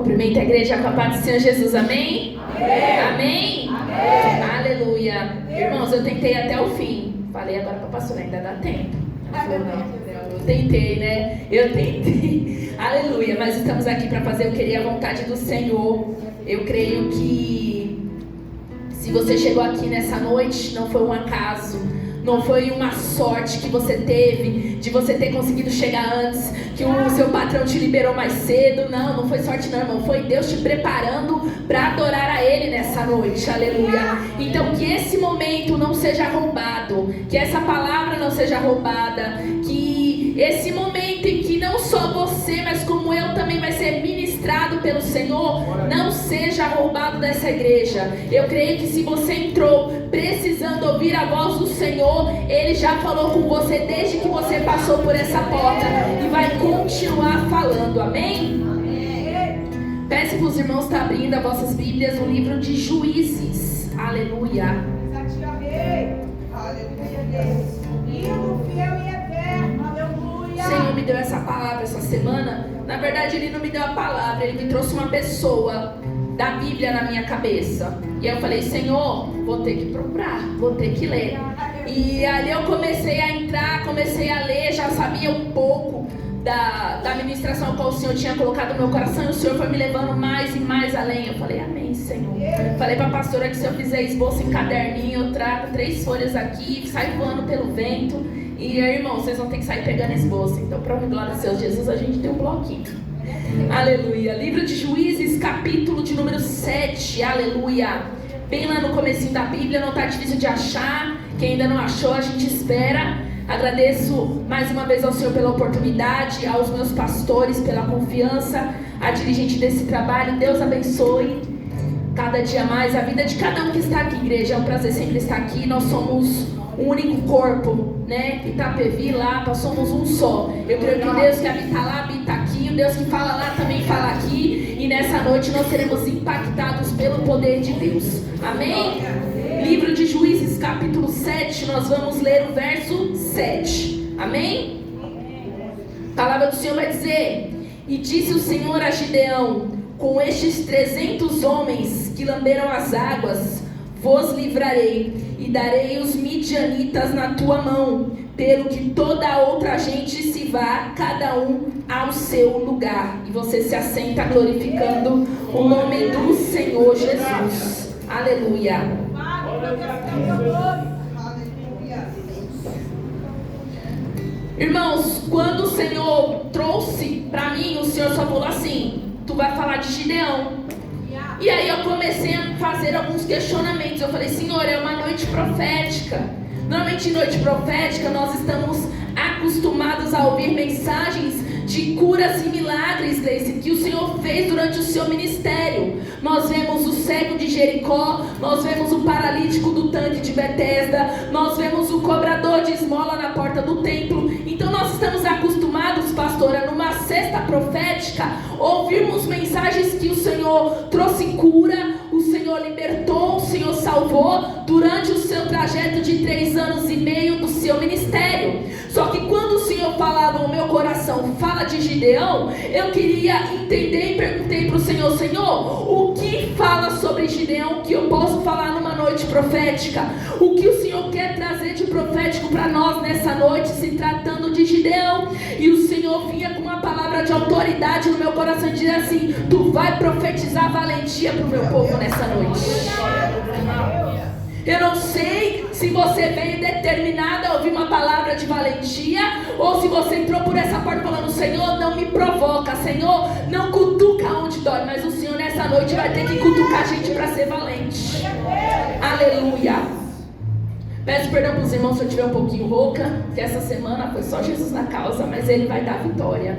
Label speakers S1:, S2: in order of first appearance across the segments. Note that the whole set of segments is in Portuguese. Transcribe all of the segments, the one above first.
S1: Cumprimenta a igreja com a paz do Senhor Jesus, amém?
S2: Amém.
S1: Amém?
S2: Amém.
S1: Aleluia. Irmãos, eu tentei até o fim. Falei agora para a pastora, ainda dá tempo. Eu tentei, né? Eu tentei. Aleluia. Mas estamos aqui para fazer o que queria a vontade do Senhor. Eu creio que se você chegou aqui nessa noite, não foi um acaso. Não foi uma sorte que você teve de você ter conseguido chegar antes, que o seu patrão te liberou mais cedo. Não foi sorte não, irmão. Foi Deus te preparando para adorar a Ele nessa noite. Aleluia. Então que esse momento não seja roubado, que essa palavra não seja roubada, que esse momento em que não só você, mas como eu também vai ser ministrado pelo Senhor, não seja roubado dessa igreja. Eu creio que se você entrou precisando ouvir a voz do Senhor, Ele já falou com você desde que você passou por essa porta e vai continuar falando, amém? Peço para os irmãos estar abrindo as vossas Bíblias no livro de Juízes, aleluia. O Senhor me deu essa palavra essa semana. Na verdade Ele não me deu a palavra, Ele me trouxe uma pessoa da Bíblia na minha cabeça. E eu falei, Senhor, vou ter que procurar, vou ter que ler. E ali eu comecei a entrar, comecei a ler, já sabia um pouco da ministração que o Senhor tinha colocado no meu coração, e o Senhor foi me levando mais e mais além. Eu falei, amém, Senhor. Falei para a pastora que se eu fizer esboço em caderninho, eu trago 3 folhas aqui, saio voando pelo vento. E aí, irmão, vocês vão ter que sair pegando esboço. Então, para a glória do Senhor Jesus, a gente tem um bloquinho. Aleluia. Livro de Juízes, capítulo de número 7. Aleluia. Bem lá no comecinho da Bíblia, não está difícil de achar. Quem ainda não achou, a gente espera. Agradeço mais uma vez ao Senhor pela oportunidade, aos meus pastores pela confiança, a dirigente desse trabalho. Deus abençoe cada dia mais a vida de cada um que está aqui, igreja. É um prazer sempre estar aqui. Nós somos um único corpo, né? Itapevi, Lapa, somos um só. Eu creio que o Deus que habita lá, habita aqui. O Deus que fala lá também fala aqui. E nessa noite nós seremos impactados pelo poder de Deus. Amém? Livro de Juízes, capítulo 7. Nós vamos ler o verso 7. Amém? A palavra do Senhor vai dizer: E disse o Senhor a Gideão: Com estes 300 homens que lamberam as águas, vos livrarei, e darei os midianitas na tua mão, pelo que toda a outra gente se vá, cada um ao seu lugar. E você se assenta glorificando o nome do Senhor Jesus. Aleluia. Irmãos, quando o Senhor trouxe para mim, o Senhor só falou assim: tu vai falar de Gideão. E aí eu comecei a fazer alguns questionamentos. Eu falei, Senhor, é uma noite profética. Normalmente em noite profética nós estamos acostumados a ouvir mensagens de curas e milagres, Gleice, que o Senhor fez durante o seu ministério. Nós vemos o cego de Jericó, nós vemos o paralítico do tanque de Betesda, nós vemos o cobrador de esmola na porta do templo. Então nós estamos acostumados, pastora, numa cesta profética, ouvirmos mensagens que o Senhor trouxe cura, o Senhor libertou, o Senhor salvou durante o seu trajeto de 3 anos e meio do seu ministério. Só que quando o Senhor falava no meu coração, fala de Gideão, eu queria entender e perguntei para o Senhor, Senhor, o que fala sobre Gideão que eu posso falar numa noite profética? O que o Senhor quer trazer de profético para nós nessa noite, se tratando de Gideão? E o Senhor vinha com uma palavra de autoridade no meu coração e dizia assim: tu vai profetizar valentia para o meu povo nessa noite. Eu não sei se você veio determinado a ouvir uma palavra de valentia, ou se você entrou por essa porta falando, Senhor, não me provoca, Senhor, não cutuca onde dói. Mas o Senhor nessa noite vai ter que cutucar a gente para ser valente. Aleluia. Peço perdão para os irmãos se eu estiver um pouquinho rouca, que essa semana foi só Jesus na causa, mas Ele vai dar vitória.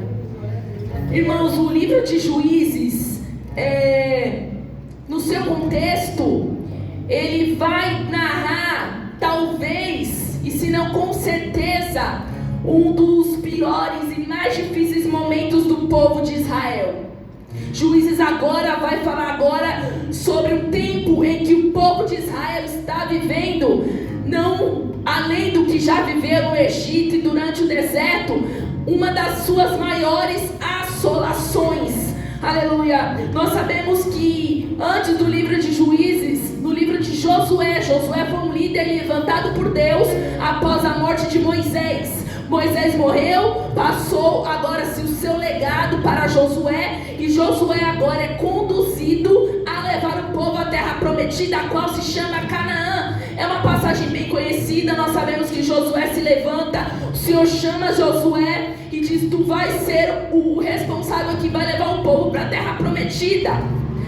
S1: Irmãos, o livro de Juízes, no seu contexto, ele vai narrar, talvez, e se não com certeza, um dos piores e mais difíceis momentos do povo de Israel. Juízes agora vai falar sobre um tempo em que o povo de Israel está vivendo, não além do que já viveu no Egito e durante o deserto, uma das suas maiores assolações. Aleluia. Nós sabemos que antes do livro de Juízes, no livro de Josué foi um líder levantado por Deus após a morte de Moisés. Moisés morreu, passou agora-se o seu legado para Josué, e Josué agora é conduzido a levar o povo à terra prometida, a qual se chama Canaã. É uma passagem bem conhecida. Nós sabemos que Josué se levanta, o Senhor chama Josué e diz: tu vai ser o responsável que vai levar o povo para a terra prometida.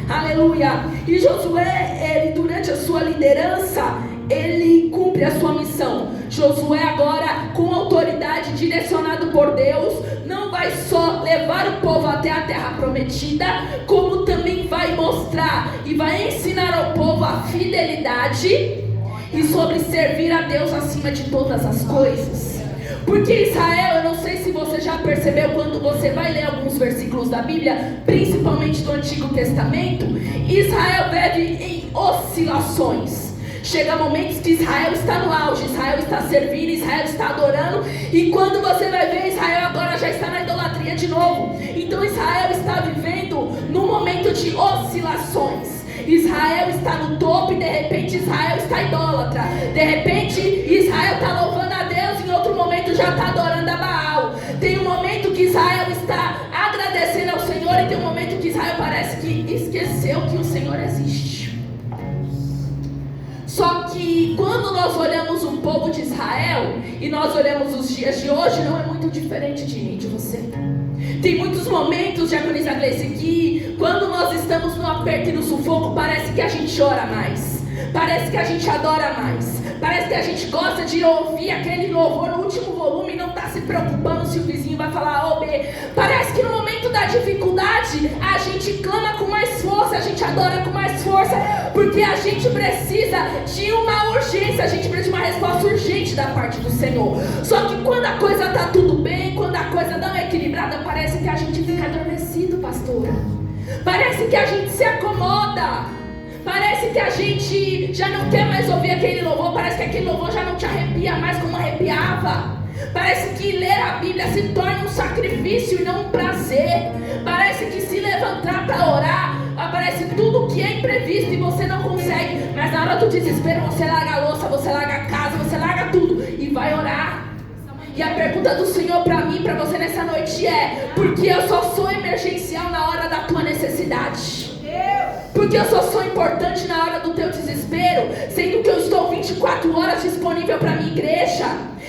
S1: Aleluia. E Josué, ele, durante a sua liderança, ele cumpre a sua missão. Josué agora, com autoridade, direcionado por Deus, não vai só levar o povo até a terra prometida, como também vai mostrar e vai ensinar ao povo a fidelidade e sobre servir a Deus acima de todas as coisas. Porque Israel, eu não sei se você já percebeu, quando você vai ler alguns versículos da Bíblia, principalmente do Antigo Testamento, Israel vive em oscilações. Chega momentos que Israel está no auge, Israel está servindo, Israel está adorando, e quando você vai ver, Israel agora já está na idolatria de novo. Então Israel está vivendo num momento de oscilações. Israel está no topo e de repente Israel está idólatra. De repente Israel está louvando a Deus, em outro momento já está adorando a Baal. Tem um momento que Israel está agradecendo ao Senhor, e tem um momento que Israel parece que esqueceu que o Senhor existe. Só que quando nós olhamos o povo de Israel e nós olhamos os dias de hoje, não é muito diferente de mim, de você. Tem muitos momentos, Diaconisa Gleice, que quando nós estamos no aperto e no sufoco, parece que a gente ora mais, parece que a gente adora mais, parece que a gente gosta de ouvir aquele louvor no último volume e não está se preocupando se o vizinho vai falar A ou B. Parece que no momento da dificuldade a gente clama com mais força, a gente adora com mais força, porque a gente precisa de uma urgência, a gente precisa de uma resposta urgente da parte do Senhor. Só que quando a coisa está tudo bem, quando a coisa não é equilibrada, parece que a gente fica adormecido, pastora. Parece que a gente se acomoda. Parece que a gente já não quer mais ouvir aquele louvor. Parece que aquele louvor já não te arrepia mais como arrepiava. Parece que ler a Bíblia se torna um sacrifício e não um prazer. Parece que se levantar para orar aparece tudo que é imprevisto e você não consegue. Mas na hora do desespero você larga a louça, você larga a casa, você larga tudo e vai orar. E a pergunta do Senhor para mim, para você nessa noite é: por que eu só sou emergencial na hora da tua necessidade? Porque eu só sou importante na hora do teu desespero, sendo que eu estou 24 horas disponível para a minha igreja.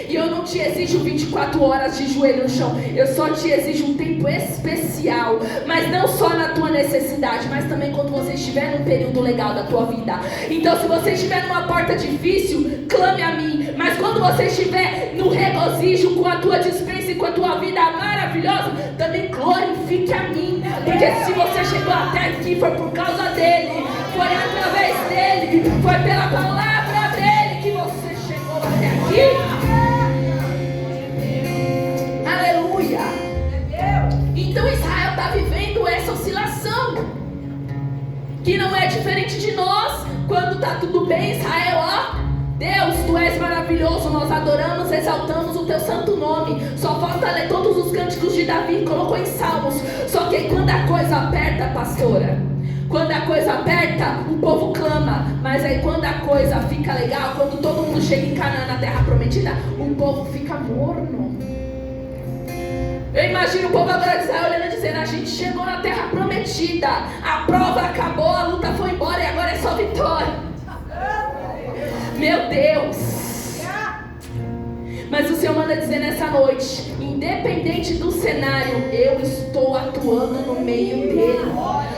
S1: E eu não te exijo 24 horas de joelho no chão, eu só te exijo um tempo especial. Mas não só na tua necessidade, mas também quando você estiver num período legal da tua vida. Então se você estiver numa porta difícil, clame a mim. Mas quando você estiver no regozijo, com a tua dispensa e com a tua vida maravilhosa, também glorifique a mim. Porque se você chegou até aqui, foi por causa dele, foi através dele, foi pela palavra dele que você chegou até aqui. Aleluia. Então Israel está vivendo essa oscilação, que não é diferente de nós. Quando está tudo bem, Israel, ó, Deus, tu és maravilhoso, nós adoramos, exaltamos o teu santo nome. Só falta ler todos os cânticos de Davi, colocou em salmos. Só que quando a coisa aperta, pastora, quando a coisa aperta, o povo clama. Mas aí quando a coisa fica legal, quando todo mundo chega em Canaã, na terra prometida, o povo fica morno. Eu imagino o povo agora de Israel olhando e dizendo: a gente chegou na terra prometida, a prova acabou, a luta foi embora e agora é só vitória. Meu Deus. Mas o Senhor manda dizer nessa noite: independente do cenário, eu estou atuando no meio dele.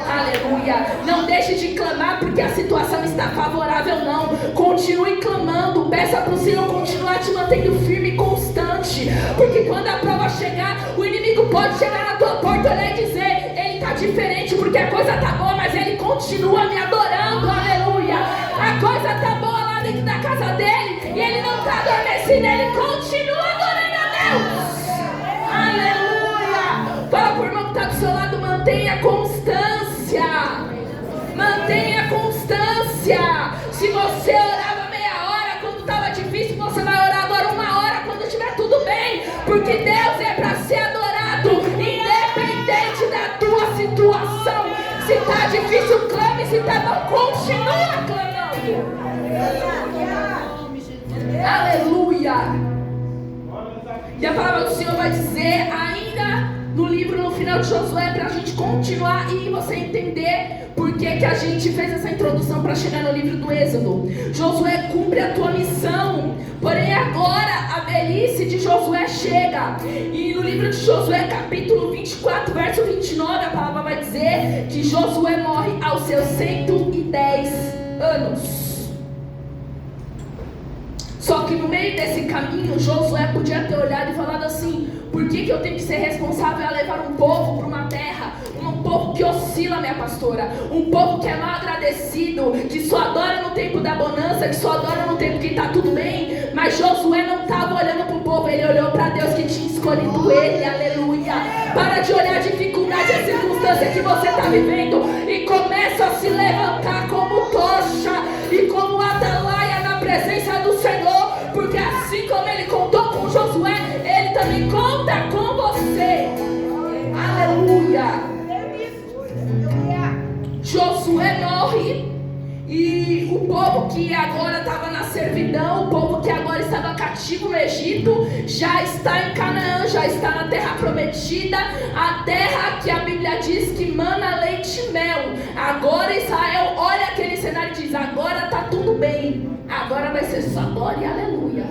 S1: Aleluia. Não deixe de clamar porque a situação está favorável, não. Continue clamando. Peça para o Senhor continuar te mantendo firme e constante. Porque quando a prova chegar, o inimigo pode chegar na tua porta, olhar e dizer: ele está diferente porque a coisa está boa, mas ele continua me adorando. Aleluia. A coisa está boa lá dentro da casa dele e ele não está adormecido, ele continua adorando a Deus. Aleluia. Fala por irmão que está do seu lado: mantenha constância. Mantenha constância. Se você orava meia hora quando estava difícil, você vai orar agora 1 hora quando estiver tudo bem. Porque Deus é para ser adorado, independente da tua situação. necessitava continuar clamando. Aleluia. E a palavra do Senhor vai dizer ainda no livro, no final de Josué, para a gente continuar e você entender por que a gente fez essa introdução para chegar no livro do Êxodo. Josué, cumpre a tua missão. Porém agora a velhice de Josué chega. E no livro de Josué, capítulo 24, verso 29, a palavra vai dizer que Josué morre aos seus 110 anos. Só que no meio desse caminho, Josué podia ter olhado e falado assim: por que eu tenho que ser responsável a levar um povo para uma terra, um povo que oscila, minha pastora, um povo que é mal agradecido, que só adora no tempo da bonança, que só adora no tempo que está tudo bem? Mas Josué não estava olhando para o povo, ele olhou para Deus que tinha escolhido ele. Aleluia. Para de olhar a dificuldade, a circunstância que você está vivendo e começa a se levantar como tocha e como atalaia na presença do Senhor, porque assim como ele contou com Josué, ele também conta com você. Aleluia. Josué morre e o povo que agora estava na servidão, o povo que agora estava cativo no Egito, já está em Canaã, já está na terra prometida, a terra que a Bíblia diz que mana leite e mel. Agora Israel olha aquele cenário e diz: agora está tudo bem, agora vai ser só glória e aleluia.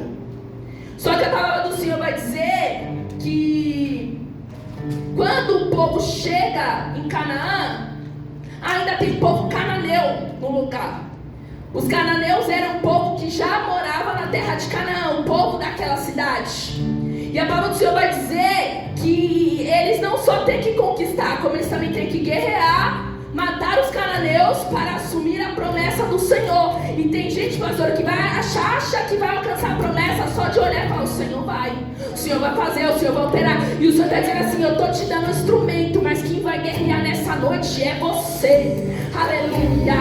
S1: Só que a palavra do Senhor vai dizer que quando o povo chega em Canaã, ainda tem povo cananeu no lugar. Os cananeus eram um povo que já morava na terra de Canaã, o povo daquela cidade. E a palavra do Senhor vai dizer que eles não só têm que conquistar, como eles também têm que guerrear, matar os cananeus para assumir a promessa do Senhor. E tem gente, pastor, que vai acha que vai alcançar a promessa só de olhar e falar: o Senhor vai fazer, o Senhor vai operar. E o Senhor está dizendo assim: eu estou te dando um instrumento, mas quem vai guerrear nessa noite é você. Aleluia.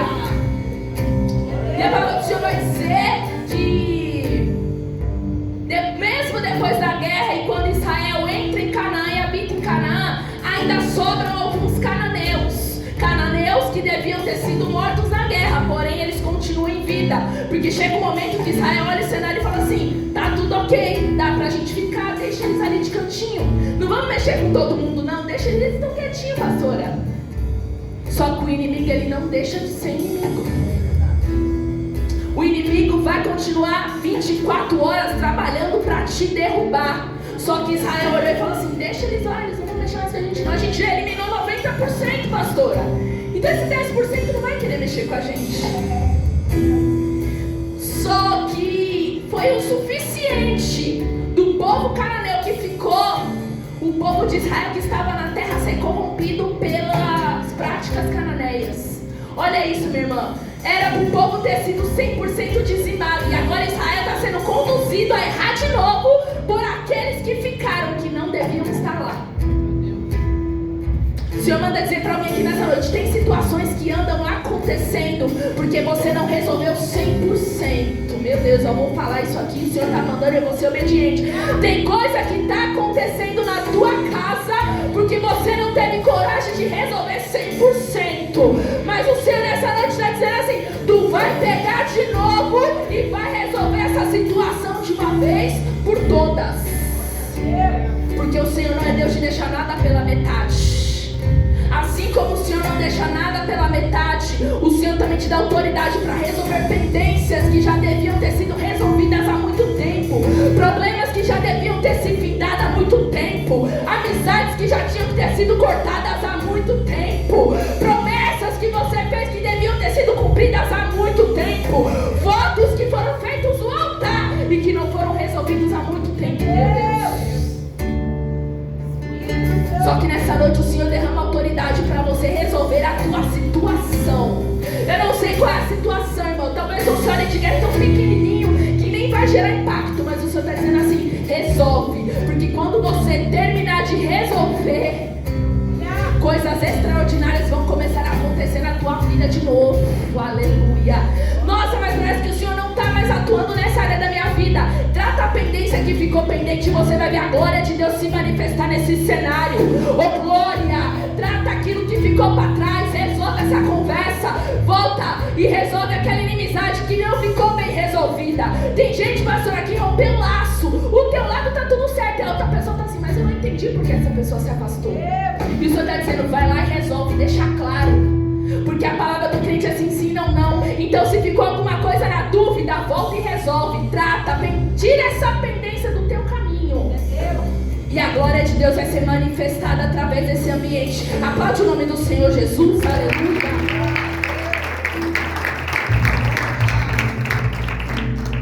S1: E a palavra do Senhor vai dizer que mesmo depois da guerra, e quando Israel entra em Canaã e habita em Canaã, ainda sobram alguns cananeus que deviam ter sido mortos na guerra, porém eles continuam em vida, porque chega um momento que Israel olha o cenário e fala assim: tá tudo ok, dá pra gente ficar, deixa eles ali de cantinho, não vamos mexer com todo mundo não, deixa eles tão quietinhos, pastora. Só que o inimigo, ele não deixa de ser inimigo. O inimigo vai continuar 24 horas trabalhando para te derrubar. Só que Israel olhou e falou assim: deixa eles lá, eles não vão deixar mais que a gente não. A gente já eliminou 90%, pastora. Então esse 10% não vai querer mexer com a gente. Só que foi o suficiente do povo cananeu que ficou, o povo de Israel que estava na terra, ser corrompido pelas práticas cananeias. Olha isso, minha irmã. Era para o povo ter sido 100% dizimado, e agora Israel está sendo conduzido a errar de novo por aqueles que ficaram, que não deviam estar lá. O Senhor manda dizer para alguém aqui nessa noite: tem situações que andam acontecendo porque você não resolveu 100%. Meu Deus, eu vou falar isso aqui, o Senhor está mandando, eu vou ser obediente. Tem coisa que está acontecendo na tua casa porque você não teve coragem de resolver 100%. Mas o Senhor nessa noite está dizendo assim: tu vai pegar de novo e vai resolver essa situação de uma vez por todas. Porque o Senhor não é Deus de deixar nada pela metade. Assim como o Senhor não deixa nada pela metade, o Senhor também te dá autoridade para resolver pendências que já deviam ter sido resolvidas há muito tempo, problemas que já deviam ter se findado há muito tempo, amizades que já tinham que ter sido cortadas há muito tempo, promessas que você fez que deviam ter sido cumpridas há muito tempo, votos que foram feitos no altar e que não foram resolvidos há muito tempo. Meu Deus. Só que nessa noite o Senhor derrama autoridade para você resolver a tua situação. Eu não sei qual é a situação, irmão. Talvez o Senhor te diga tão pequenininho que nem vai gerar impacto, mas o Senhor está dizendo assim: resolve. Porque quando você terminar de resolver, coisas extraordinárias vão começar a acontecer na tua vida de novo. Aleluia. Nossa, mas parece que o Senhor não está mais atuando nessa área da minha vida. Trata a pendência que ficou pendente, você vai ver a glória de Deus se manifestar nesse cenário. Oh glória, trata aquilo que ficou para trás, resolva essa conversa. volta e resolve aquela inimizade que não ficou bem resolvida. Tem gente, pastora, que rompeu o laço. O teu lado tá tudo certo, e a outra pessoa tá assim, mas eu não entendi porque essa pessoa se afastou. E o Senhor está dizendo, vai lá e resolve, deixa claro. Porque a palavra do crente é sim, sim, não, não. Então se ficou alguma coisa na dúvida, volta e resolve, trata, tira essa pendência do teu caminho. E a glória de Deus vai ser manifestada através desse ambiente. Aplaude o nome do Senhor Jesus, aleluia.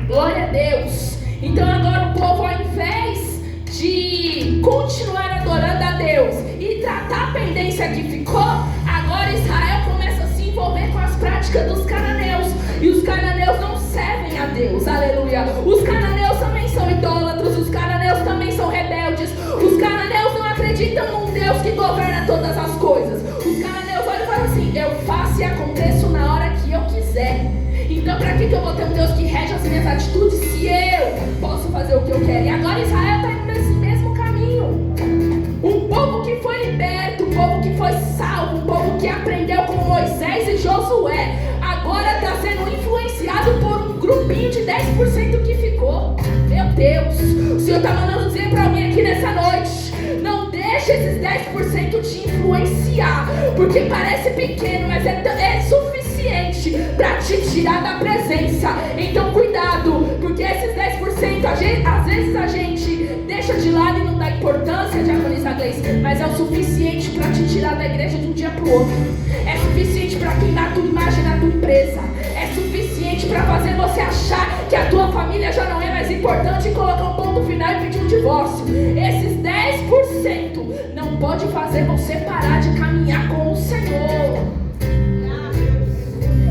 S1: Glória a Deus. Então agora o povo, ao invés de continuar adorando a Deus e tratar a pendência que ficou, agora Israel começa a se envolver com as práticas dos cananeus. E os cananeus não servem a Deus, aleluia. Os cananeus também são idólatros, os cananeus também são rebeldes. Os cananeus não acreditam num Deus que governa todas as coisas. Os cananeus olham e falam assim, eu faço e aconteço na hora que eu quiser. Então para que eu vou ter um Deus que rege as minhas atitudes se eu posso fazer o que eu quero? E agora Israel está indo nesse mesmo caminho. Um povo que foi liberto, um povo que foi salvo, um povo que aprendeu com Moisés e Josué, agora está sendo influenciado por um grupinho de 10% que ficou. Meu Deus, o Senhor está mandando dizer para alguém aqui nessa noite, não deixe esses 10% te influenciar, porque parece pequeno, mas é suficiente para te tirar da presença. Então cuidado, porque esses 10% às vezes a gente deixa de lado e não dá importância, diaconisa Gleice, mas é o suficiente para te tirar da igreja de um dia para o outro. É suficiente para queimar a tua imagem na tua empresa. É suficiente para fazer você achar que a tua família já não é mais importante e colocar um ponto final e pedir um divórcio. Esses 10% não pode fazer você parar de caminhar com o Senhor.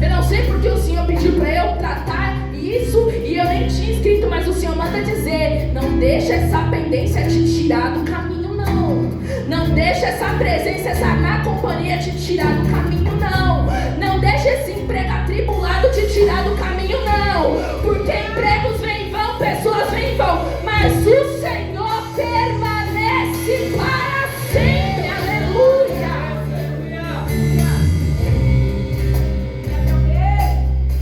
S1: Eu não sei porque o Senhor pediu para eu tratar isso e eu nem tinha escrito, mas o Senhor manda dizer, não deixa essa pendência te tirar do caminho, não. Não deixa essa presença, essa má companhia te tirar do caminho, não. Não deixa esse emprego atribulado te tirar do caminho, não. Porque empregos vêm e vão, pessoas vêm e vão, mas o Senhor permanece para sempre, aleluia.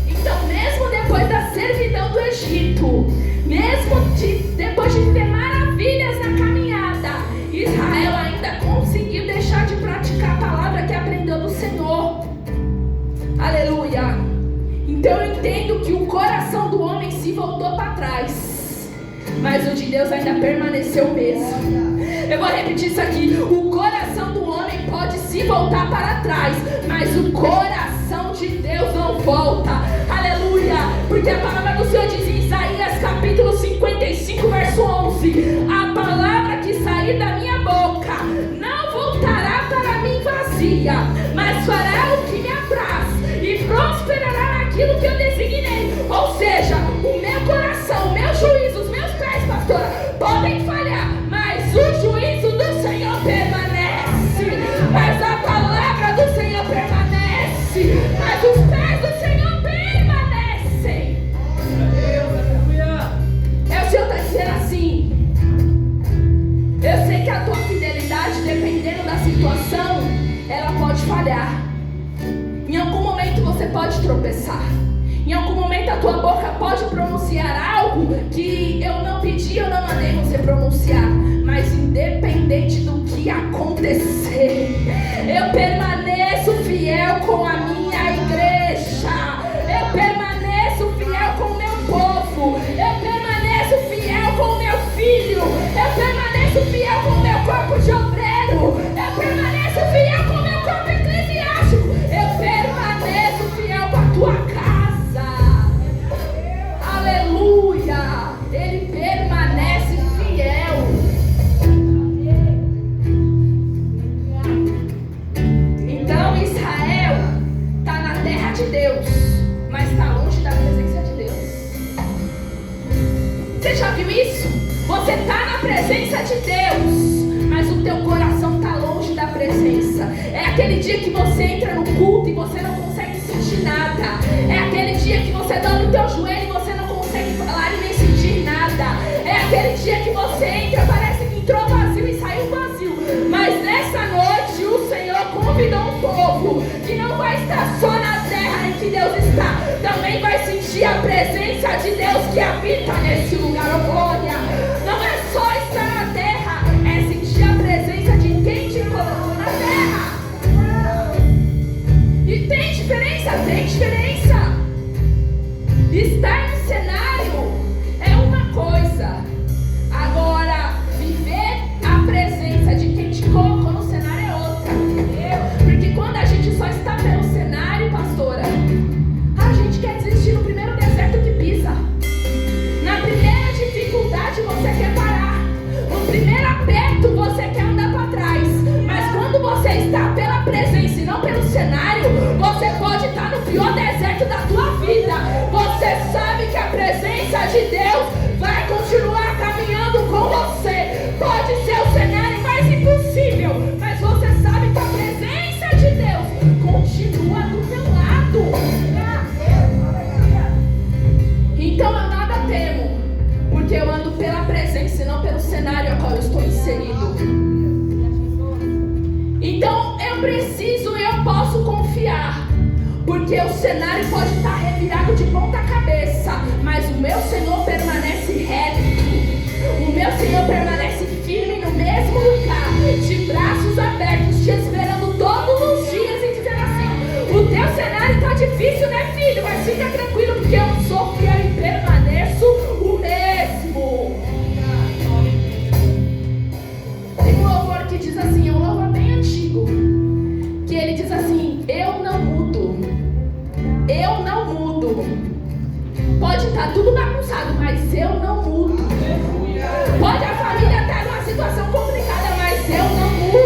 S1: Então mesmo depois da servidão do Egito, mesmo depois de ver maravilhas na caminhada, Israel ainda conseguiu deixar de praticar a palavra que aprendeu do Senhor. Aleluia. Então eu entendo que o coração do homem se voltou para trás, mas o de Deus ainda permaneceu mesmo. Eu vou repetir isso aqui. O coração do homem pode se voltar para trás, mas o coração de Deus não volta. Aleluia. Porque a palavra do Senhor diz em Isaías capítulo 55 verso 11, a palavra que sair da minha boca não voltará para mim vazia, mas fará o que me apraz e prosperará naquilo que eu designei. Ou seja, o meu coração, o meu juízo, os meus pés, pastora, podem falhar, mas o juízo do Senhor permanece, mas a palavra do Senhor permanece, mas os pés do Senhor permanecem. O Senhor está dizendo assim, eu sei que a tua fidelidade, dependendo da situação, ela pode falhar. Em algum momento você pode tropeçar. Em algum momento a tua boca pode pronunciar algo que eu não pedi, eu não mandei você pronunciar. Mas independente do que acontecer, eu permaneço fiel com a minha igreja. Eu permaneço fiel com o meu povo. Eu permaneço fiel com o meu filho. Eu permaneço fiel com o meu corpo de obreiro. Eu permaneço fiel com o meu corpo eclesiástico. Eu permaneço fiel com a tua casa. Aleluia. Ele permanece fiel. Então Israel está na terra de Deus, mas está longe da presença de Deus. Você já viu isso? Você está na presença de Deus, mas o teu coração está longe da presença. É aquele dia que você entra no culto e você não consegue sentir nada. É aquele dia que você dobra o teu joelho e você não consegue falar e nem sentir nada. É aquele dia que você entra, parece que entrou vazio e saiu vazio. Mas nessa noite o Senhor convidou um povo que não vai estar só na terra em que Deus que habita nesse lugar, oh glória. Não é só estar na terra, é sentir a presença de quem te colocou na terra. E tem diferença, tem diferença. Estar no cenário é uma coisa, agora viver a presença de quem te colocou no cenário é outra. Porque quando a gente só está pelo cenário, pastora, a gente quer desistir no primeiro deserto que pisa. Na primeira dificuldade você quer parar. No primeiro aperto você quer andar para trás. Mas quando você está pela presença e não pelo cenário, você pode estar no pior deserto da tua vida. Você sabe que a presença de Deus vai continuar caminhando com você. Pode ser o cenário mais impossível, mas você sabe que a presença de Deus continua do teu lado. Então eu nada temo, porque eu ando pela presença e não pelo cenário a qual eu estou inserido. Então eu preciso e eu posso confiar, porque o cenário pode estar revirado de ponta cabeça, mas o meu Senhor permanece reto. O meu Senhor permanece firme no mesmo lugar, de braços abertos, te esperando todos os dias e dizendo assim: o teu cenário está difícil, né, filho? Mas fica tranquilo, porque eu sou fiel e permaneço o mesmo. Tem um louvor que diz assim, é um louvor bem antigo, que ele diz assim: eu não mudo, eu não mudo. Pode estar tudo bagunçado, mas eu não mudo. Pode a família estar numa situação complicada, mas eu não mudo.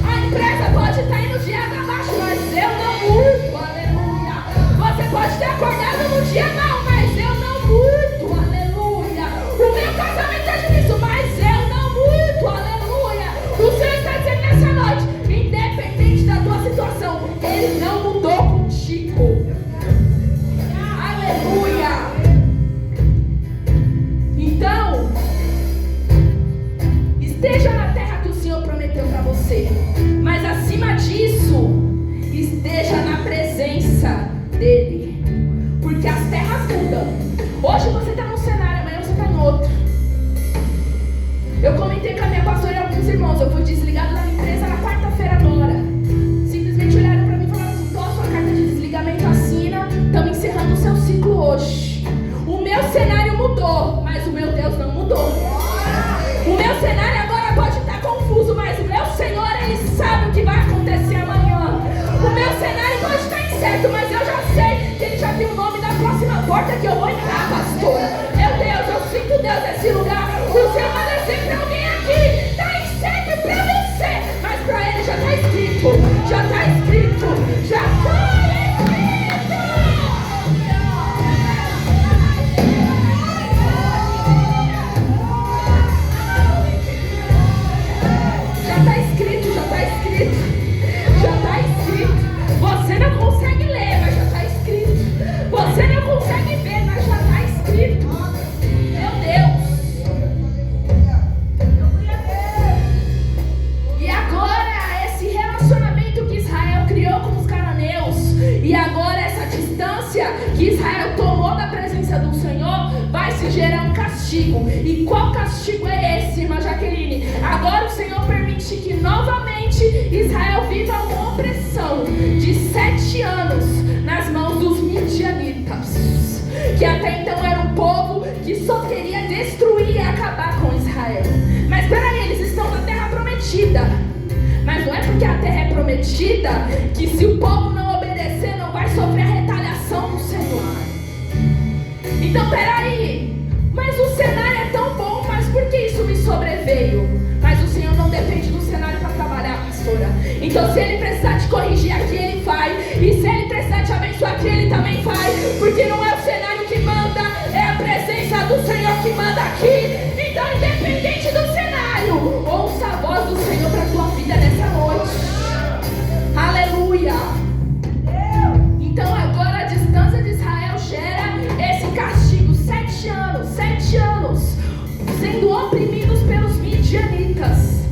S1: A empresa pode estar indo de água abaixo, mas eu não mudo. Aleluia. Você pode ter acordado no dia mal, mas eu não mudo. Aleluia. O meu casamento é difícil, mas eu não mudo. Aleluia. O Senhor está dizendo nessa noite, independente da tua situação, Ele não mudou contigo. Aleluia. Então, esteja na terra que o Senhor prometeu para você, mas acima disso, esteja na presença dEle, porque as terras mudam. Hoje você está num cenário, amanhã você está em outro. Eu comentei com a minha pastora e alguns irmãos, eu fui desligado da minha empresa na quarta-feira agora. Simplesmente olharam para mim e falaram assim: tô a sua carta de desligamento, assina, estamos encerrando o seu ciclo hoje. O meu cenário mudou, mas o meu Deus não mudou. O meu cenário agora pode estar confuso, mas o meu Senhor, Ele sabe o que vai acontecer amanhã. O meu cenário pode estar incerto, mas eu já sei que Ele já tem o nome da próxima porta que eu vou entrar, pastora. Meu Deus, eu sinto Deus nesse lugar. O Senhor vai dizer para alguém aqui: está incerto para você, mas para Ele já está escrito. Já está escrito. Já foi. Você não consegue ler, mas já está escrito. Você não consegue ver, mas já está escrito. Meu Deus. E agora esse relacionamento que Israel criou com os cananeus, e agora essa distância que Israel tomou da presença do Senhor, vai se gerar um castigo. E qual castigo é esse, irmã Jaqueline? Agora o Senhor permite que novamente Israel viva uma opressão de 7 anos nas mãos dos midianitas, que até então era um povo que só queria destruir e acabar com Israel. Mas peraí, eles estão na terra prometida. Mas não é porque a terra é prometida que, se o povo não obedecer, não vai sofrer a retaliação do Senhor. Então peraí, mas o cenário é tão bom, mas por que isso me sobreveio? Mas o Senhor não depende do cenário para trabalhar, pastora. Então se Ele precisar te corrigir aqui, Ele faz. E se Ele precisar te abençoar aqui, Ele também faz. Porque não é o cenário que manda, é a presença do Senhor que manda aqui. Então, independente do cenário, ouça a voz do Senhor para a tua vida nessa noite. Aleluia. Então agora a distância de Israel gera esse castigo. 7 anos, 7 anos sendo oprimidos pelos midianitas.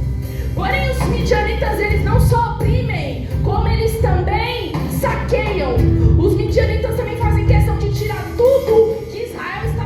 S1: Porém os midianitas, eles não só oprimem, como eles também saqueiam. Os midianitas também fazem questão de tirar tudo que Israel está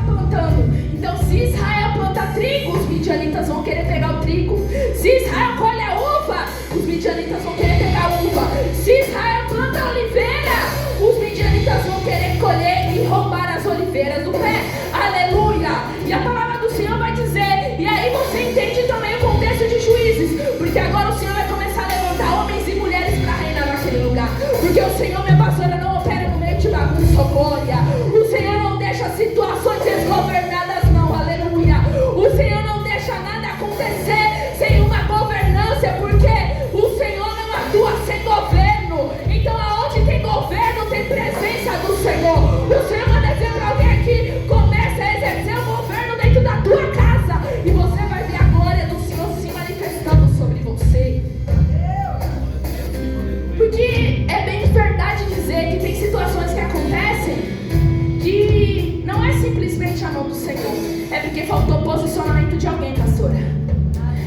S1: Se Israel colhe a uva, os midianitas vão querer pegar a uva. Se Israel planta a oliveira, os midianitas vão querer colher e roubar as oliveiras do pé. Aleluia! E a palavra do Senhor vai dizer, e aí você entende também o contexto de Juízes, porque agora o Senhor vai começar a levantar homens e mulheres para reinar naquele lugar. Porque o Senhor, minha pastora, não opera no meio de bagunça ou glória. O Senhor não deixa situações desgovernadas, não. Aleluia! O Senhor não deixa nada acontecer sem uma governância, porque o Senhor não atua sem governo. Então aonde tem governo tem presença do Senhor. O Senhor manda dizer para alguém aqui, comece a exercer o governo dentro da tua casa, e você vai ver a glória do Senhor se manifestando sobre você. Porque é bem verdade dizer que tem situações que acontecem que não é simplesmente a mão do Senhor, é porque faltou posicionamento de alguém, pastora.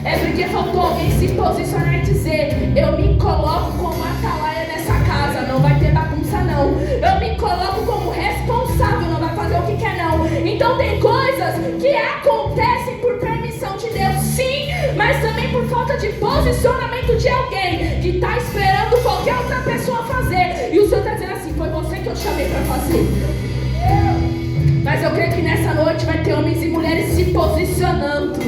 S1: É porque faltou alguém se posicionar e dizer, eu me coloco como atalaia nessa casa, não vai ter bagunça não. Eu me coloco como responsável, não vai fazer o que quer não. Então tem coisas que acontecem por permissão de Deus, sim, mas também por falta de posicionamento de alguém que está esperando qualquer outra pessoa fazer. E o Senhor está dizendo assim, foi você que eu chamei para fazer. Mas eu creio que nessa noite vai ter homens e mulheres se posicionando,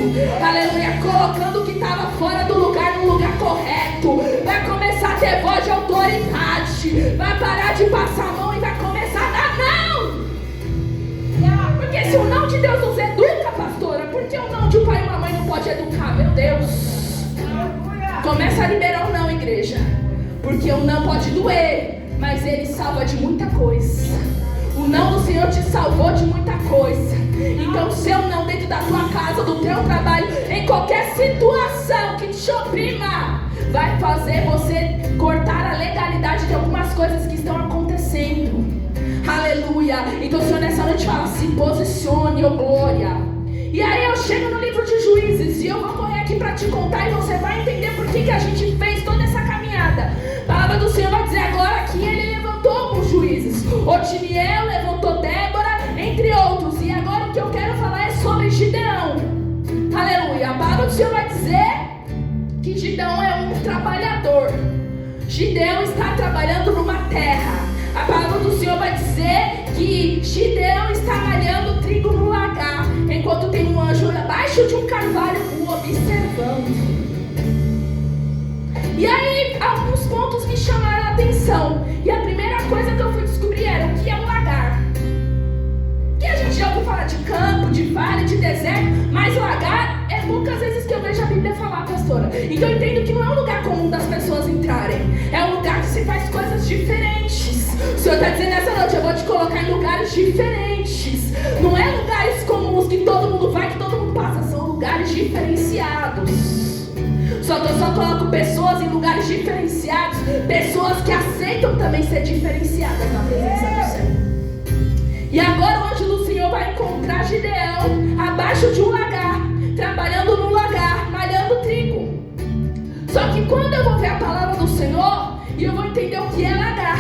S1: aleluia, colocando o que estava fora do lugar no lugar correto. Vai começar a ter voz de autoridade, vai parar de passar a mão e vai começar a dar não. Porque se o não de Deus nos educa, pastora, por que o não de um pai e uma mãe não pode educar? Meu Deus, começa a liberar o não, igreja, porque o não pode doer, mas ele salva de muita coisa. O não do Senhor te salvou de muita coisa. Então o seu não dentro da tua casa, do teu trabalho, em qualquer situação que te oprima, vai fazer você cortar a legalidade de algumas coisas que estão acontecendo. Aleluia. Então o Senhor nessa noite fala, se posicione, ô glória. E aí eu chego no livro de Juízes, e eu vou correr aqui para te contar, e você vai entender por que a gente fez toda essa caminhada. A palavra do Senhor vai dizer agora que ele levantou alguns juízes. Otiniel levantou Débora, entre outros. E agora o que eu quero falar é sobre Gideão. Aleluia. A palavra do Senhor vai dizer que Gideão é um trabalhador. Gideão está trabalhando numa terra. A palavra do Senhor vai dizer que Gideão está malhando trigo no lagar, enquanto tem um anjo abaixo de um carvalho o observando. E aí alguns pontos me chamaram a atenção. E a primeira coisa que eu fui descobrir era o que é um lagar. Que a gente já ouviu falar de campo, de vale, de deserto, mas lagar é poucas vezes que eu vejo a Bíblia falar, pastora. Então eu entendo que não é um lugar comum das pessoas entrarem. É um lugar que se faz coisas diferentes. O Senhor está dizendo nessa noite, eu vou te colocar em lugares diferentes. Não é lugares comuns que todo mundo vai, que todo mundo passa. São lugares diferenciados. Só que eu só coloco pessoas em lugares diferenciados, pessoas que aceitam também ser diferenciadas na presença do Senhor. E agora o anjo do Senhor vai encontrar Gideão abaixo de um lagar, trabalhando no lagar, malhando trigo. Só que quando eu vou ver a palavra do Senhor, e eu vou entender o que é lagar.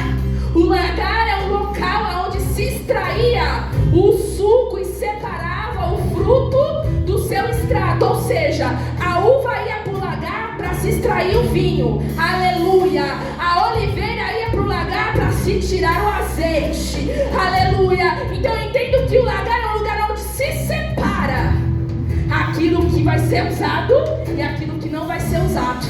S1: O lagar é um local onde se extraía o suco e separava o fruto do seu extrato. Ou seja, a uva ia para o lagar para se extrair o vinho. Aleluia! A oliveira ia para o lagar para se tirar o azeite. Aleluia! Então eu entendo que o lagar é um lugar onde se separa aquilo que vai ser usado e aquilo que não vai ser usado.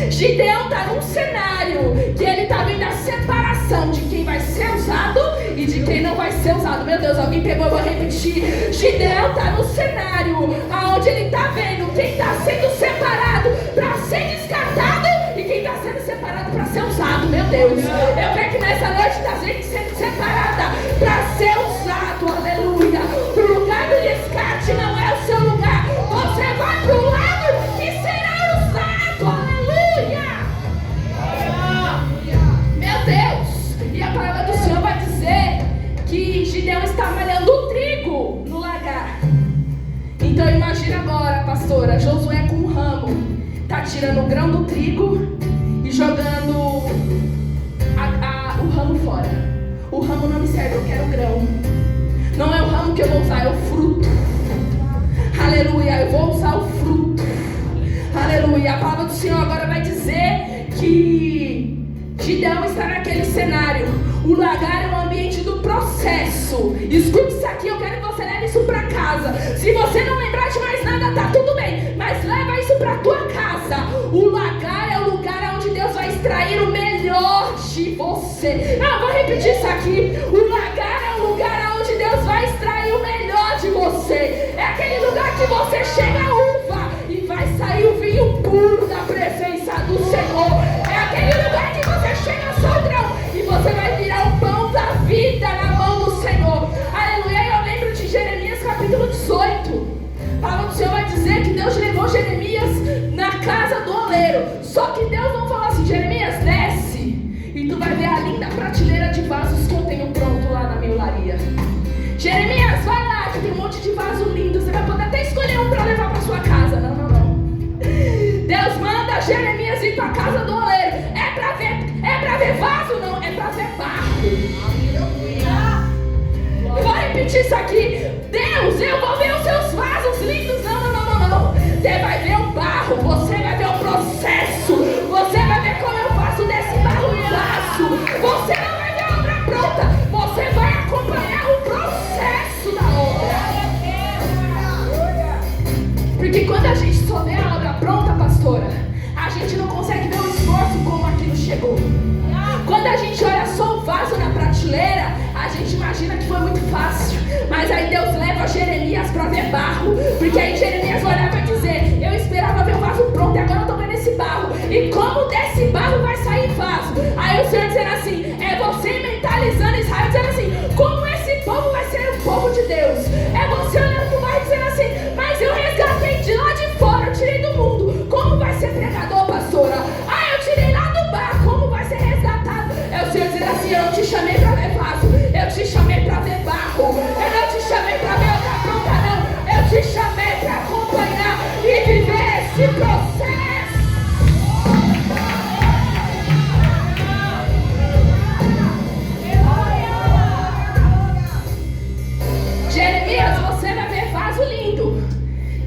S1: Gideão está num cenário que ele está vendo a separação de quem vai ser usado e de quem não vai ser usado. Meu Deus, alguém pegou, eu vou repetir. Gideão está no cenário onde ele está vendo quem está sendo separado para ser descartado e quem está sendo separado para ser usado. Meu Deus, eu creio que nessa noite está gente sendo separada para ser usado. Aleluia. O lugar do descarte não é o seu lugar. Você vai para o lado que será usado. Meu Deus! E a palavra do Senhor vai dizer que Gideão está malhando o trigo no lagar. Então imagina agora, pastora, Josué com um ramo, está tirando o grão do trigo e jogando o ramo fora. O ramo não me serve, eu quero o grão. Não é o ramo que eu vou usar, é o fruto. Aleluia, eu vou usar o fruto. Aleluia. A palavra do Senhor agora vai dizer que Gideão está naquele cenário. O lagar é um ambiente do processo. Escute isso aqui, eu quero que você leve isso para casa. Se você não lembrar de mais nada, tá tudo bem, mas leva isso para tua casa. O lagar é o lugar onde Deus vai extrair o melhor de você. Vou repetir isso aqui. O lagar é o lugar onde Deus vai extrair o melhor de você. É aquele lugar que você chega a uva e vai sair o vinho puro da presença do Senhor. É aquele lugar que você chega soldraão e você vai virar o pão da vida na mão do Senhor. Aleluia. Eu lembro de Jeremias capítulo 18. A palavra do Senhor vai dizer que Deus levou Jeremias na casa do oleiro. Só que Deus não falou assim: Jeremias, desce e tu vai ver a linda prateleira de vasos que eu tenho pronto lá na minha olaria. Jeremias, vai lá, que tem um monte de vaso lindo. Você vai poder até escolher um para levar para sua casa. Não. Deus manda Jeremias ir para a casa do oleiro. É para ver vaso? Não, é para ver barro. Eu vou repetir isso aqui. Deus, eu vou ver os seus vasos lindos. Não. Você vai ver o barro, você vai ver o processo. Você vai ver como eu faço desse barro um vaso. Você não vai ver a obra pronta. Você vai acompanhar o processo da obra. Porque quando a gente só vê a obra pronta, pastora, a gente não consegue ver o esforço como aquilo chegou. Quando a gente olha só o vaso na prateleira, a gente imagina que foi muito fácil. Mas aí Deus leva Jeremias para ver barro. Porque aí Jeremias vai olhar e vai dizer: eu esperava ver o vaso pronto e agora eu estou vendo esse barro. E como desse barro vai sair vaso? Aí o Senhor dizendo assim, é você mentalizando Israel, dizendo assim: como esse povo vai ser o povo de Deus? É você olhando para o barro dizendo assim: mas eu resgatei de lá de fora, eu tirei do mundo. Como vai ser pregador, pastora? Eu tirei lá do barro, como vai ser resgatado? É o Senhor dizendo assim: eu não te chamei para ver vaso, eu te chamei para ver barro. Eu não te chamei para ver outra pronta, não. Eu te chamei para acompanhar e viver esse processo. Jeremias, você vai ver vaso lindo.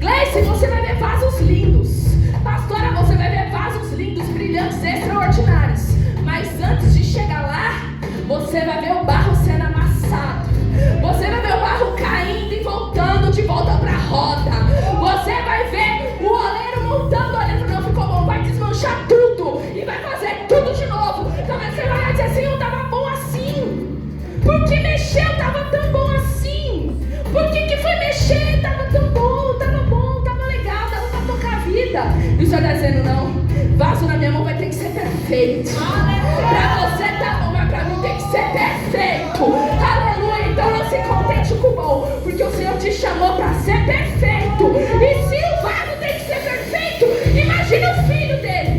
S1: Gleice, você vai ver vasos lindos. Pastora, você vai ver vasos lindos, brilhantes, extraordinários. Mas antes de chegar lá, você vai ver o barro sendo amassado. Você vai ver o barro caindo e voltando de volta para a roda. Você vai ver o oleiro montando, olhando, não ficou bom, vai desmanchar tudo e vai fazer tudo de novo. Então você vai dizer assim: não estava bom assim. Por que mexeu? Estava tão bom assim. Por que foi mexer? Estava tão bom, estava legal, dava para tocar a vida. E o Senhor está dizendo: não. Vaso na minha mão vai ter que ser perfeito. Para você tá bom, mas para mim tem que ser perfeito. Aleluia. Então não se contente com o bom, porque o Senhor te chamou para ser perfeito. E se o vaso tem que ser perfeito, imagina o filho dele.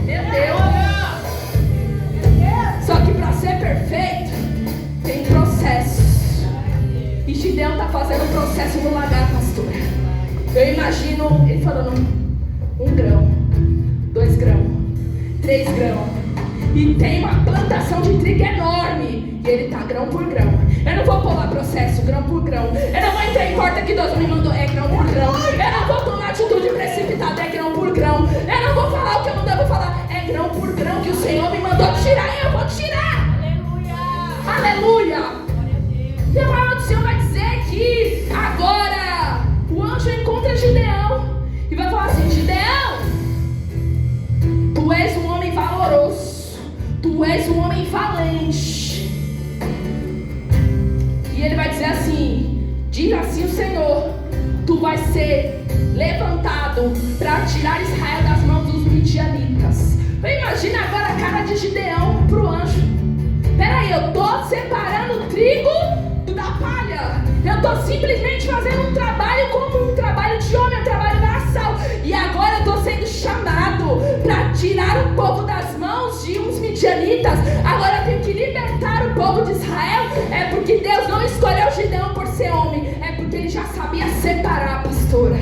S1: Meu Deus. Só que para ser perfeito tem processo. E Gideão está fazendo um processo no lagar, pastora. Eu imagino ele falando: 1 grão, 2 grãos, 3 grãos. E tem uma plantação de trigo enorme. E ele tá grão por grão. Eu não vou pular processo, grão por grão. Eu não vou entrar em porta que Deus me mandou, é grão por grão. Eu não vou tomar atitude precipitada, é grão por grão. Eu não vou falar o que eu não devo falar, é grão por grão que o Senhor me mandou tirar e eu vou tirar. Aleluia. E a palavra do Senhor vai dizer que agora o anjo encontra Gideão e vai falar assim: Gideão, tu és um homem valoroso, tu és um homem valente. E ele vai dizer assim: diz assim o Senhor, tu vais ser levantado para tirar Israel das mãos dos midianitas. Imagina agora a cara de Gideão pro anjo. Peraí, eu tô separando o trigo da palha. Eu tô simplesmente fazendo um trabalho como um trabalho de homem, um trabalho braçal. E agora eu tô sendo chamado para tirar o povo das mãos de uns midianitas. Agora eu tenho que libertar o povo de Israel. É porque Deus não escolheu Gideão por ser homem, é porque ele já sabia separar, pastora.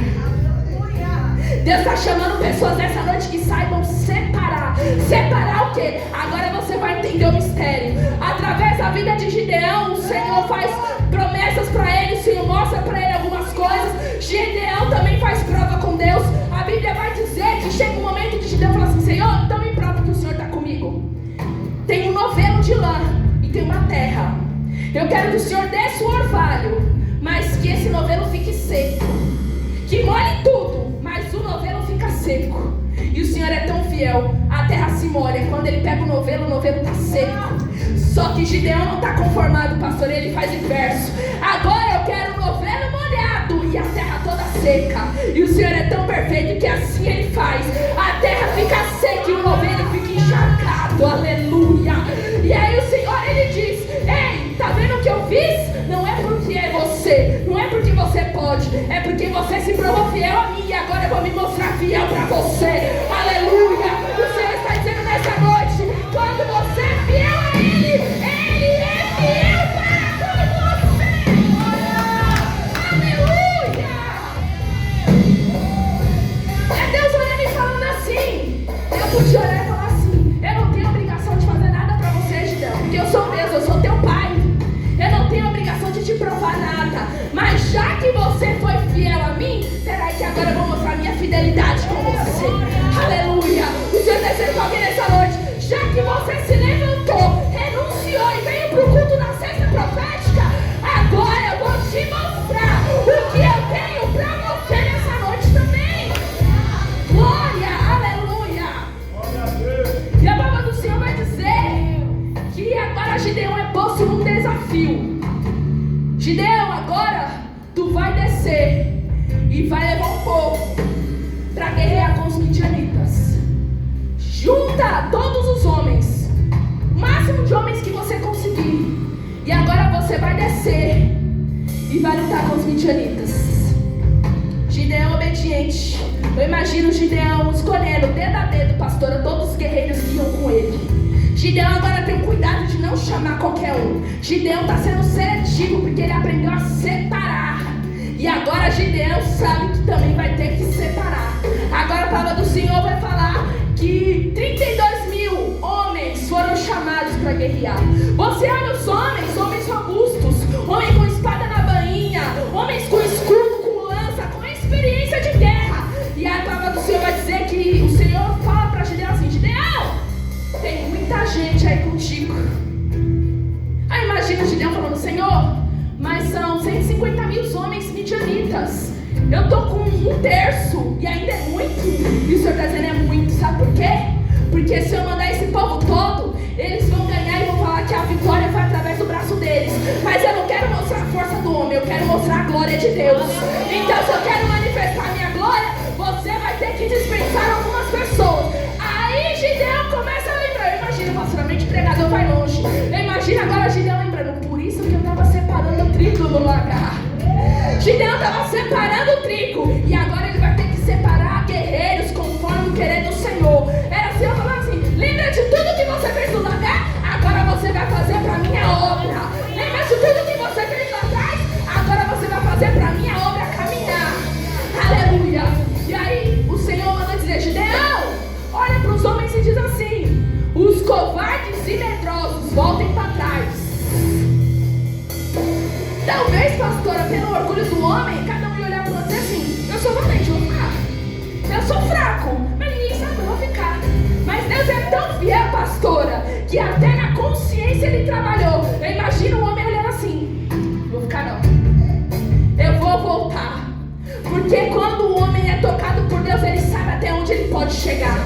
S1: Deus está chamando pessoas nessa noite que saibam separar. Separar o quê? Agora você vai entender o mistério. Através da vida de Gideão, o Senhor faz promessas para ele, o Senhor mostra para ele algumas coisas. Gideão também faz prova com Deus. A Bíblia vai dizer Eu quero que o Senhor desça o orvalho, mas que esse novelo fique seco. Que molhe tudo, mas o novelo fica seco. E o Senhor é tão fiel, a terra se molha. Quando ele pega o novelo está seco. Só que Gideão não está conformado, pastor, ele faz o inverso. Agora eu quero o novelo molhado e a terra toda seca. E o Senhor é tão perfeito que assim ele faz. A terra fica seca e o novelo fica encharcado. Aleluia. E aí o Senhor, ele diz: ei, tá vendo o que eu fiz? Não é porque é você, não é porque você pode, é porque você se provou fiel a mim. E agora eu vou me mostrar fiel para você. Aleluia. O Senhor está dizendo nessa noite: quando você é fiel a Ele, Ele é fiel para com você. Aleluia. É Deus olhando e falando assim. Eu podia olhar e falar assim: eu não tenho obrigação de fazer nada para você, Gideão, porque eu sou Deus, eu sou teu pai. Eu não tenho obrigação de te provar nada. Mas já que você foi fiel a mim, peraí que agora eu vou mostrar minha fidelidade com você. Aleluia. O Senhor está dizendo com alguém nessa noite: já que você se levantou, renunciou e veio para o culto da sexta profética, agora eu vou te mostrar o que eu tenho para você nessa noite também. Glória, aleluia. E a palavra do Senhor vai dizer que agora Gideão é posto num desafio. Gideão, agora tu vai descer e vai levar um povo para guerrear com os midianitas. Junta todos os homens, o máximo de homens que você conseguir, e agora você vai descer e vai lutar com os midianitas. Gideão obediente. Eu imagino Gideão escolhendo dedo a dedo, pastora, todos os guerreiros que iam com ele. Gideão agora tem o cuidado de não chamar qualquer um. Gideão está sendo seletivo porque ele aprendeu a separar. E agora Gideão sabe que também vai ter que separar. Agora a palavra do Senhor vai falar que 32 mil homens foram chamados para guerrear. Você olha os homens, homens robustos, homens com espada na bainha, homens com escudo, com lança, com experiência de guerra. E a palavra do Senhor vai dizer que o Senhor fala para Gideão assim: Gideão, tem muita gente aí contigo. Aí imagina Gideão falando: Senhor, mas são 150 mil homens midianitas. Eu tô com 1/3 e ainda é muito. E o Senhor está dizendo: é muito. Sabe por quê? Porque se eu mandar esse povo todo, eles vão ganhar e vão falar que a vitória foi através do braço deles. Mas eu não quero mostrar a força do homem, eu quero mostrar a glória de Deus. Então se eu quero manifestar a minha glória, você vai ter que dispensar algumas pessoas. Aí Gideão começa a lembrar. Eu imagino, pastoramente, o pregador vai longe. Eu imagino agora Gideão lembrando: por isso que eu estava separando o trigo no lagar. Gideão estava separando o trigo. E agora ele vai ter que separar guerreiros conforme o querer do Senhor. Era assim, eu falava assim: lembra de tudo que você fez no lagar? Agora você vai fazer para a minha obra. Lembra de tudo que você fez lá atrás? Agora você vai fazer para a minha obra caminhar. Aleluia. E aí o Senhor manda dizer: Gideão, olha para os homens e diz assim: os covardes e medrosos voltem para trás. Talvez, pastora, pelo orgulho do homem, cada um ia olhar para você assim: eu sou valente, eu vou ficar. Eu sou fraco, mas ninguém sabe, eu vou ficar. Mas Deus é tão fiel, pastora, que até na consciência Ele trabalhou. Eu imagino um homem olhando assim: vou ficar não, eu vou voltar. Porque quando o homem é tocado por Deus, ele sabe até onde ele pode chegar.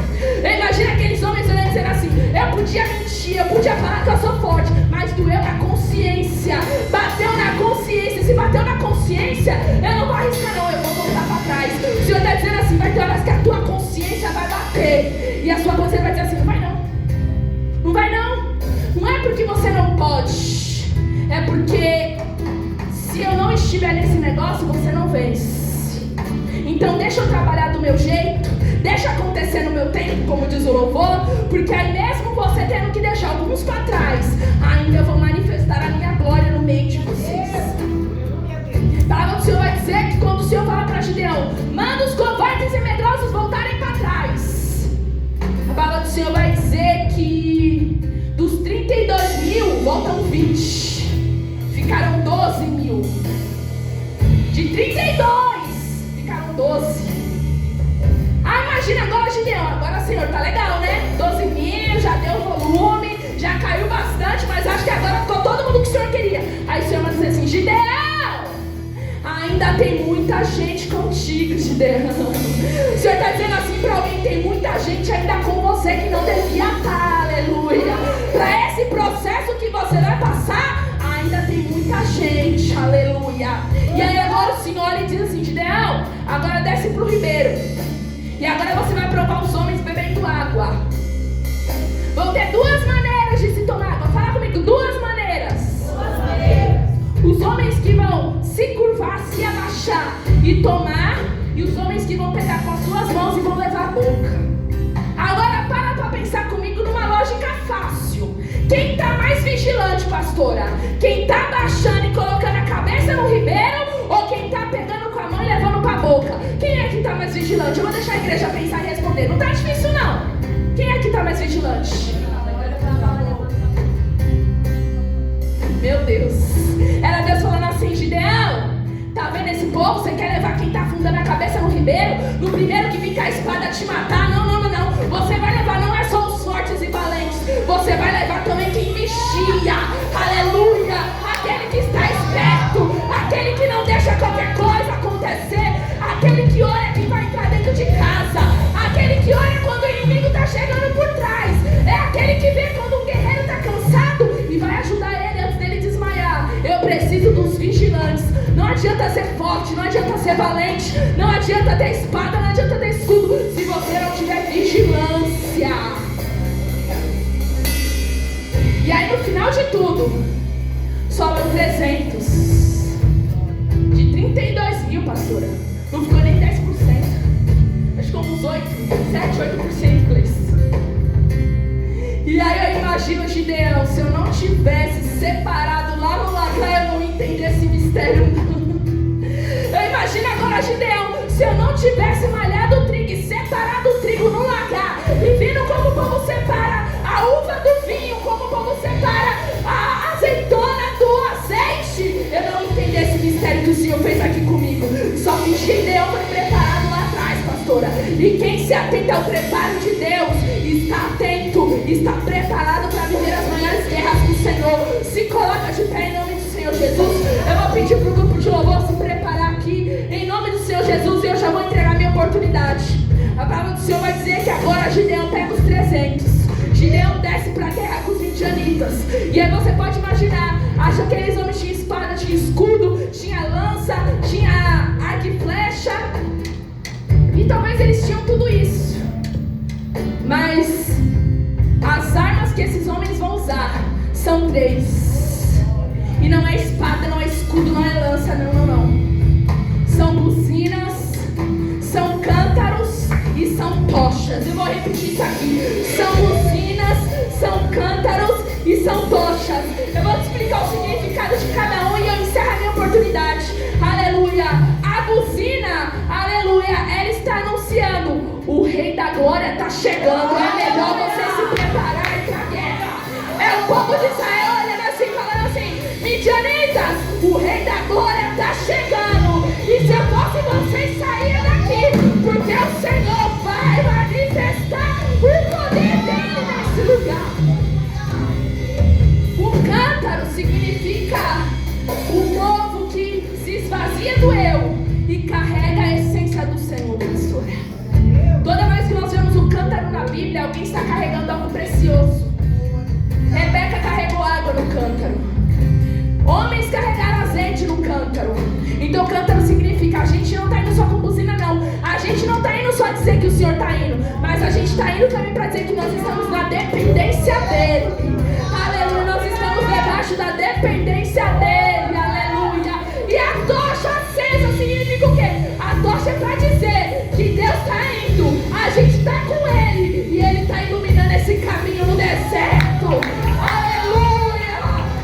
S1: Eu imagino aqueles homens olhando e dizendo assim: eu podia mentir, eu podia falar que eu sou forte, mas doeu na consciência, bateu na consciência. Se bateu na consciência, eu não vou arriscar não, eu vou voltar para trás. O Senhor está dizendo assim: vai ter horas que a tua consciência vai bater e a sua consciência vai dizer assim: não vai não, não vai não. Não é porque você não pode, é porque se eu não estiver nesse negócio, você não vence. Então deixa eu trabalhar do meu jeito, deixa acontecer no meu tempo, como diz o louvor, porque aí mesmo você tendo que deixar alguns para trás, ainda eu vou manifestar a minha glória no meio de vocês. A palavra do Senhor vai dizer que quando o Senhor fala para Gideão: manda os covardes e medrosos voltarem para trás, a palavra do Senhor vai dizer que dos 32 mil voltam 20, ficaram 12 mil. De 32 ficaram 12. Ah, imagina agora, Gideão. Agora, Senhor, tá legal, né? 12 mil, já deu volume, já caiu bastante, mas acho que agora ficou todo mundo que o Senhor queria. Aí o Senhor vai dizer assim: Gideão, ainda tem muita gente contigo, Gideão. O Senhor está dizendo assim para alguém: tem muita gente ainda com você que não devia estar, aleluia. Para esse processo que você vai passar, ainda tem muita gente, aleluia. E aí agora o Senhor ele diz assim: Gideão, agora desce para o ribeiro. E agora você vai provar os homens bebendo água. Vão ter duas maneiras de se tomar água. Fala comigo, duas maneiras. Os homens que vão se curvar, se abaixar e tomar, e os homens que vão pegar com as suas mãos e vão levar a boca. Agora para pensar comigo numa lógica fácil. Quem está mais vigilante, pastora? Quem está abaixando e colocando a cabeça no ribeiro, ou quem está pegando com a mão e levando para a boca? Quem é que está mais vigilante? Eu vou deixar a igreja pensar e responder. Não está difícil não. Quem é que está mais vigilante? Meu Deus. Era Deus falando assim: Gideão, tá vendo esse povo? Você quer levar quem tá afundando a cabeça no ribeiro? No primeiro que vir com a espada te matar? Não. Você vai levar, não é só os fortes e valentes. Você vai levar também quem vigia. Aleluia. Aquele que está esperto. Aquele que não deixa qualquer coisa acontecer. Aquele que olha quem vai entrar dentro de casa. Aquele que olha quando o inimigo está chegando por trás. É aquele que vê quando um guerreiro está cansado e vai ajudar ele antes dele desmaiar. Eu preciso dos vigilantes. Não adianta ser forte, não adianta ser valente, não adianta ter espada, não adianta ter escudo, se você não tiver vigilância. E aí no final de tudo, sobram 300. De 32 mil, pastora. Não ficou nem 10%. Acho que uns 7, 8%, Gleice. E aí eu imagino, Gideão, se eu não tivesse separado lá no lagar, eu não ia entender esse mistério não. Eu imagino agora, Gideão, se eu não tivesse malhado o trigo e separado o trigo no lagar, e vindo como o povo separa a uva do vinho, como o povo separa a azeitona do azeite, eu não entendi esse mistério que o Senhor fez aqui comigo. Só que Gideão foi preparado lá atrás, pastora. E quem se atenta ao preparo de Deus está atento, está preparado para viver as maiores guerras do Senhor. Se coloca de pé em nome do Senhor Jesus. Eu vou pedir para o grupo de louvor se preparar aqui em nome do Senhor Jesus, e eu já vou entregar minha oportunidade. A palavra do Senhor vai dizer que agora Gideão pega os 300. Gideão desce para a guerra com os midianitas. E aí você pode imaginar, acha que aqueles homens tinham espada, tinha escudo, tinha lança, tinha arco e flecha. E talvez eles tinham tudo isso. Mas as armas que esses homens vão usar são 3. E não é espada, não é escudo, não é lança, não. São buzinas, são cântaros e são tochas. Eu vou repetir isso aqui. São buzinas, são cântaros e são tochas. Eu vou te explicar o significado de cada um e eu encerro a minha oportunidade. Aleluia. A buzina, aleluia, ela está anunciando: o Rei da Glória está chegando. É melhor você se preparar para a guerra. É o povo de Israel olhando assim, falando assim: midianitas, o Rei da Glória está chegando. E se eu fosse vocês, saíram daqui, porque o Senhor vai manifestar o poder dele nesse lugar. O cântaro significa o povo que se esvazia do eu e carrega a essência do Senhor, pastora. Toda vez que nós vemos o cântaro na Bíblia, alguém está carregando algo precioso. Rebeca carregou água no cântaro. Homens carregaram azeite no cântaro. Então cântaro significa: a gente não está indo só com buzina não. A gente não está indo só dizer que o Senhor está indo, mas a gente está indo também para dizer que nós estamos na dependência dEle. Aleluia, nós estamos debaixo da dependência dEle. Aleluia. E a tocha acesa significa o quê? A tocha é para dizer que Deus está indo, a gente está com Ele e Ele está iluminando esse caminho no deserto. Aleluia.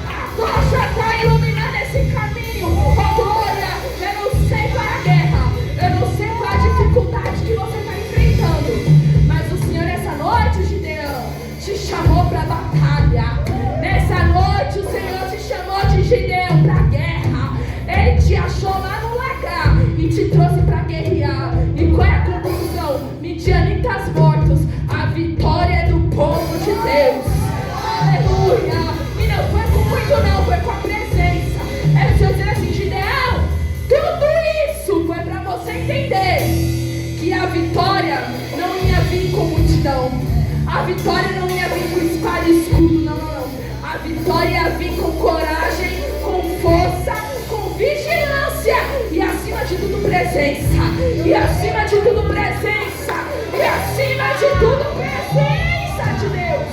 S1: A tocha está iluminando esse caminho. Oh glória. Eu não sei qual é a guerra, eu não sei qual é a dificuldade que você está enfrentando, mas o Senhor nessa noite, Gideão, te chamou para a batalha. Nessa noite o Senhor te chamou vitória não ia vir com multidão. A vitória não ia vir com espada e escudo, não. A vitória ia vir com coragem, com força, com vigilância e acima de tudo presença. E acima de tudo presença. E acima de tudo presença de Deus.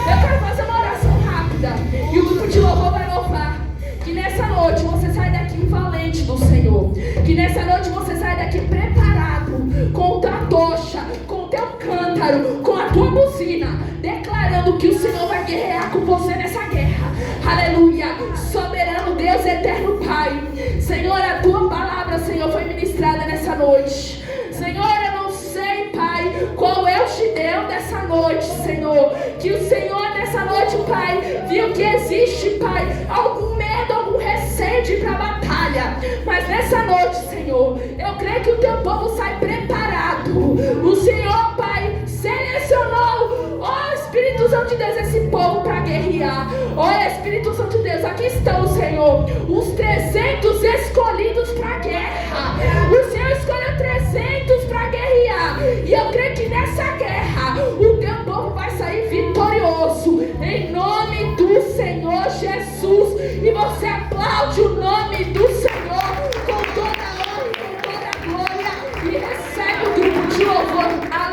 S1: Eu quero fazer uma oração rápida e o grupo de louvor vai louvar. Que nessa noite você sai daqui valente do Senhor. Que nessa noite você sai daqui preparado, com tua tocha, com o teu cântaro, com a tua buzina, declarando que o Senhor vai guerrear com você nessa guerra. Aleluia. Soberano Deus, eterno Pai. Senhor, a tua palavra, Senhor, foi ministrada nessa noite. Senhor, eu não sei, Pai, qual é o Gideão dessa noite, Senhor. Que o Senhor nessa noite, Pai, viu que existe, Pai, algum medo, algum receio de ir para a batalha. Mas nessa noite, Senhor, eu creio que o teu povo sai preparado. O Senhor, Pai, selecionou, ó Espírito Santo de Deus, esse povo para guerrear. Ó Espírito Santo de Deus, aqui estão, Senhor, os 300 escolhidos para a guerra. O Senhor escolheu 300 para guerrear. E eu creio que nessa guerra o teu povo vai sair vitorioso, em nome do Senhor Jesus. E você aplaude o nome do Senhor com toda a honra, com toda a glória, e recebe o grupo de louvor.